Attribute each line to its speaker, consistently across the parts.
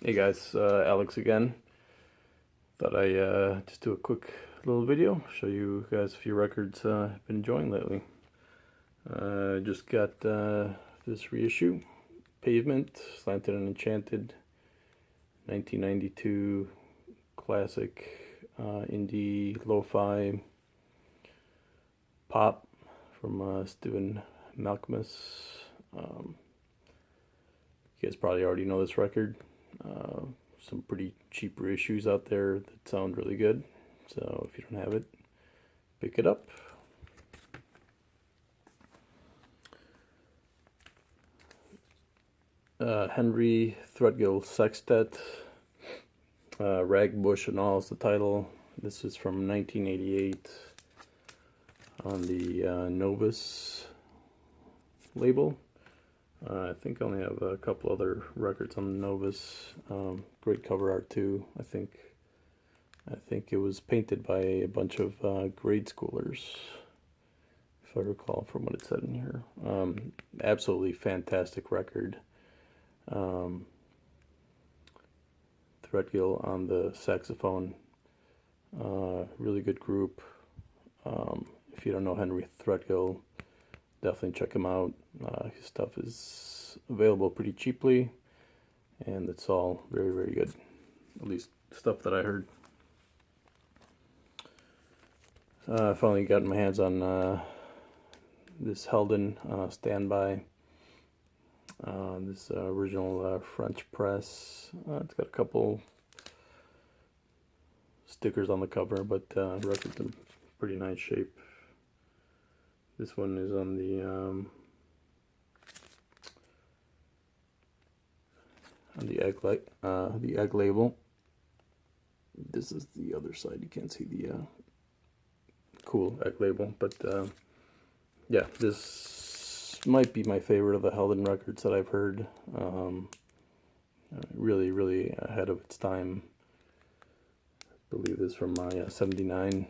Speaker 1: Hey guys, Alex again. Thought I just do a quick little video, show you guys a few records I've been enjoying lately. Just got this reissue, Pavement, Slanted and Enchanted, 1992 classic indie lo-fi pop from Steven Malcolmus. You guys probably already know this record. Some pretty cheap reissues out there that sound really good. So if you don't have it, pick it up. Henry Threadgill Sextet, Rag, Bush and All is the title. This is from 1988 on the Novus label. I think I only have a couple other records on the Novus. Great cover art too. I think it was painted by a bunch of grade schoolers, if I recall from what it said in here. Absolutely fantastic record. Threadgill on the saxophone. Really good group. If you don't know Henry Threadgill, definitely check him out. His stuff is available pretty cheaply, and it's all very, very good. At least stuff that I heard. I finally got my hands on this Helden Standby. This original French press. It's got a couple stickers on the cover, but record's in pretty nice shape. This one is on the egg label. This is the other side. You can't see the cool egg label, but yeah, this might be my favorite of the Helden records that I've heard. Really, really ahead of its time. I believe this is from my '79.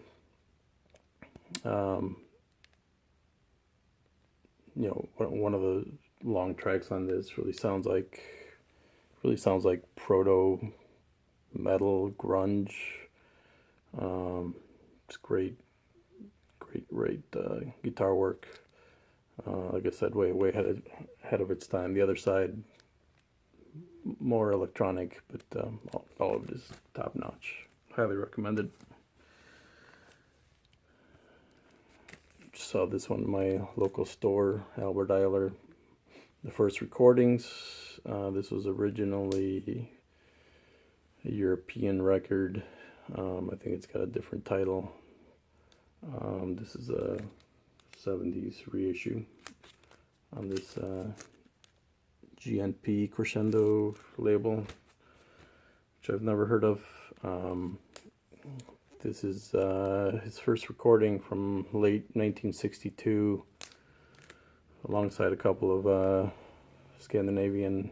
Speaker 1: You know, one of the long tracks on this really sounds like proto metal grunge. It's great guitar work. Like I said, way ahead of its time. The other side, more electronic, but all of it is top notch. Highly recommended. Saw this one in my local store, Albert Ayler. The first recordings. This was originally a European record. I think it's got a different title. This is a 70s reissue on this GNP Crescendo label, which I've never heard of. This is his first recording from late 1962, alongside a couple of Scandinavian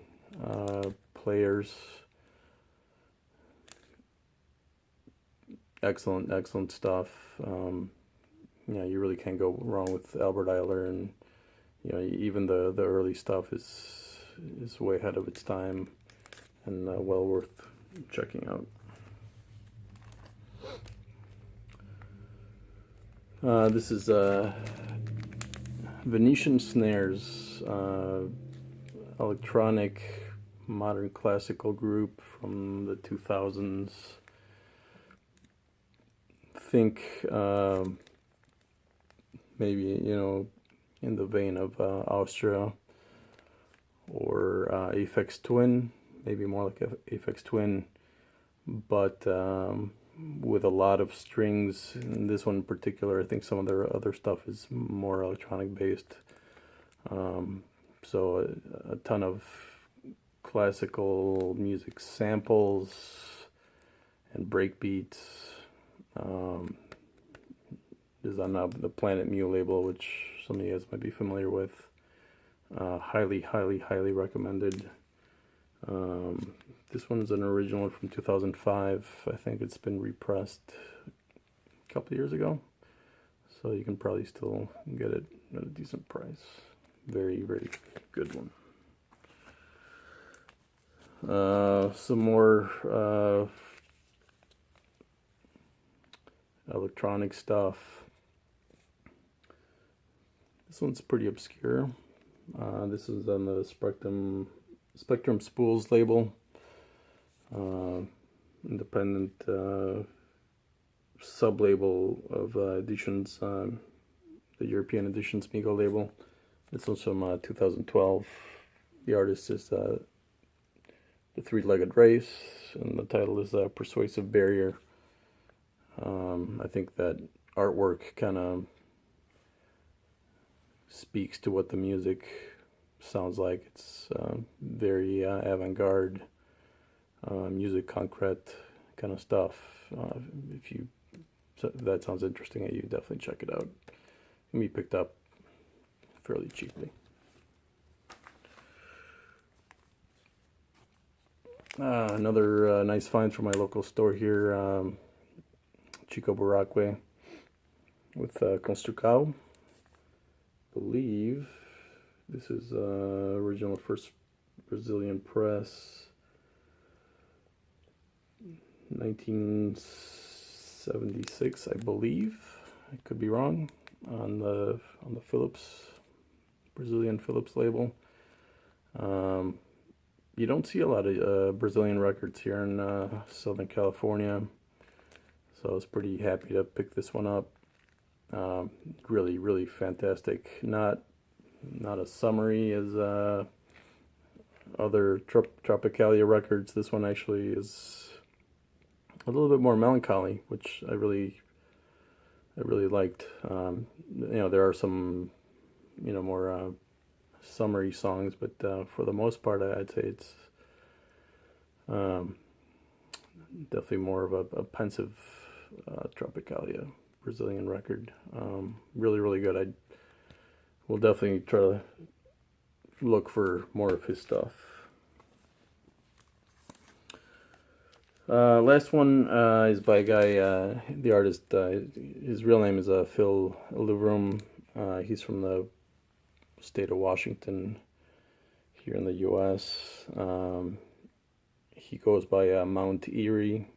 Speaker 1: players. Excellent stuff. Yeah, you really can't go wrong with Albert Ayler, and you know, even the early stuff is way ahead of its time, and well worth checking out. This is Venetian Snares, electronic modern classical group from the 2000s. Think maybe, you know, in the vein of Austria or Aphex Twin, maybe more like Aphex Twin, but with a lot of strings. In this one in particular, I think some of their other stuff is more electronic based. So a ton of classical music samples and breakbeats. This is on the Planet Mu label, which some of you guys might be familiar with. Highly recommended. This one's an original from 2005. I think it's been repressed a couple years ago, so you can probably still get it at a decent price. Very good one. Some more electronic stuff. This one's pretty obscure. This is on the Spectrum Spools label. Independent sub-label of Editions, the European Editions Migo label. This one's from 2012. The artist is The Three-Legged Race, and the title is Persuasive Barrier. I think that artwork kind of speaks to what the music sounds like. It's very avant-garde, music concrete kind of stuff. If that sounds interesting, you definitely check it out. It can be picked up fairly cheaply. Another nice find from my local store here, Chico Baraka with Construcao. I believe this is original first Brazilian press, 1976, I believe. I could be wrong on the Brazilian Philips label. You don't see a lot of Brazilian records here in Southern California, so I was pretty happy to pick this one up. Really, really fantastic. Not as summery as other Tropicalia records. This one actually is a little bit more melancholy, which I really liked. There are some more summery songs, but for the most part, I'd say it's definitely more of a pensive Tropicalia Brazilian record. Really, really good. I will definitely try to look for more of his stuff. Last one is by a guy, the artist, his real name is Phil Illuverum. He's from the state of Washington here in the U.S. He goes by Mount Erie.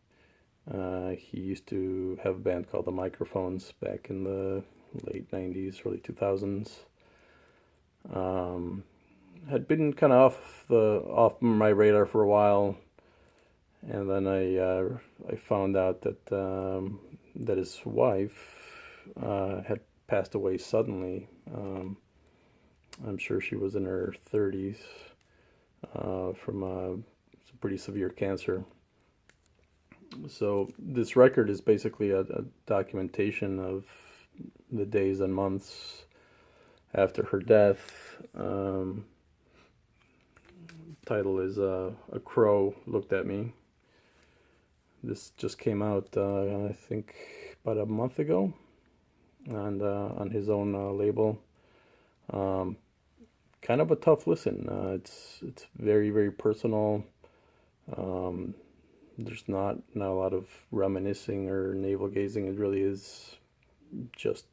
Speaker 1: He used to have a band called The Microphones back in the late 90s, early 2000s. Had been kind of off my radar for a while, and then I found out that his wife had passed away suddenly. I'm sure she was in her 30s from some pretty severe cancer. So this record is basically a documentation of the days and months after her death. Title is A Crow Looked at Me. This just came out, I think, about a month ago, and on his own label. Kind of a tough listen. It's very, very personal. There's not a lot of reminiscing or navel gazing. It really is just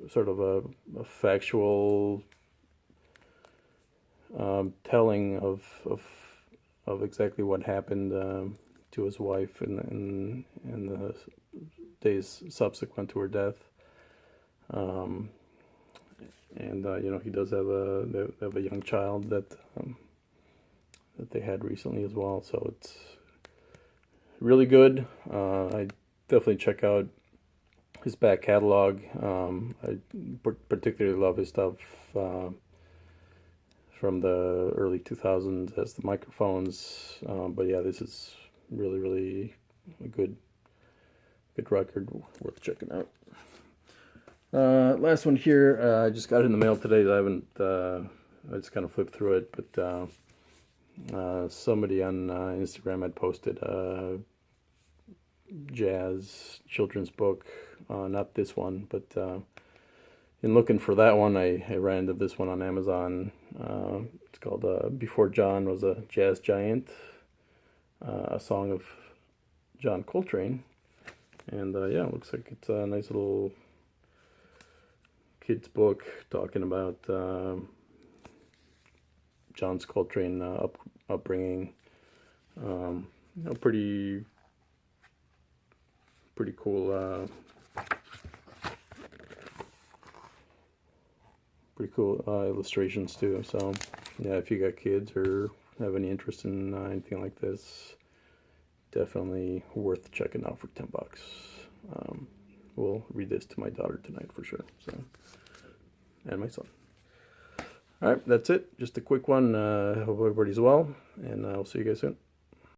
Speaker 1: sort of a factual telling of exactly what happened to his wife in the days subsequent to her death. He does have a young child that they had recently as well. So it's really good. I definitely check out his back catalog. I particularly love his stuff from the early 2000s as The Microphones. But yeah, this is really, really a good record, worth checking out. Last one here, I just got it in the mail today. I just kind of flipped through it, but somebody on Instagram had posted a jazz children's book, not this one, but in looking for that one, I ran into this one on Amazon. It's called Before John Was a Jazz Giant, a song of John Coltrane. And yeah, it looks like it's a nice little kid's book talking about John's Coltrane upbringing. Pretty cool. Pretty cool illustrations too. So yeah, if you got kids or have any interest in anything like this, definitely worth checking out for $10. We'll read this to my daughter tonight for sure. So, and my son. All right, that's it. Just a quick one. Hope everybody's well, and I'll see you guys soon.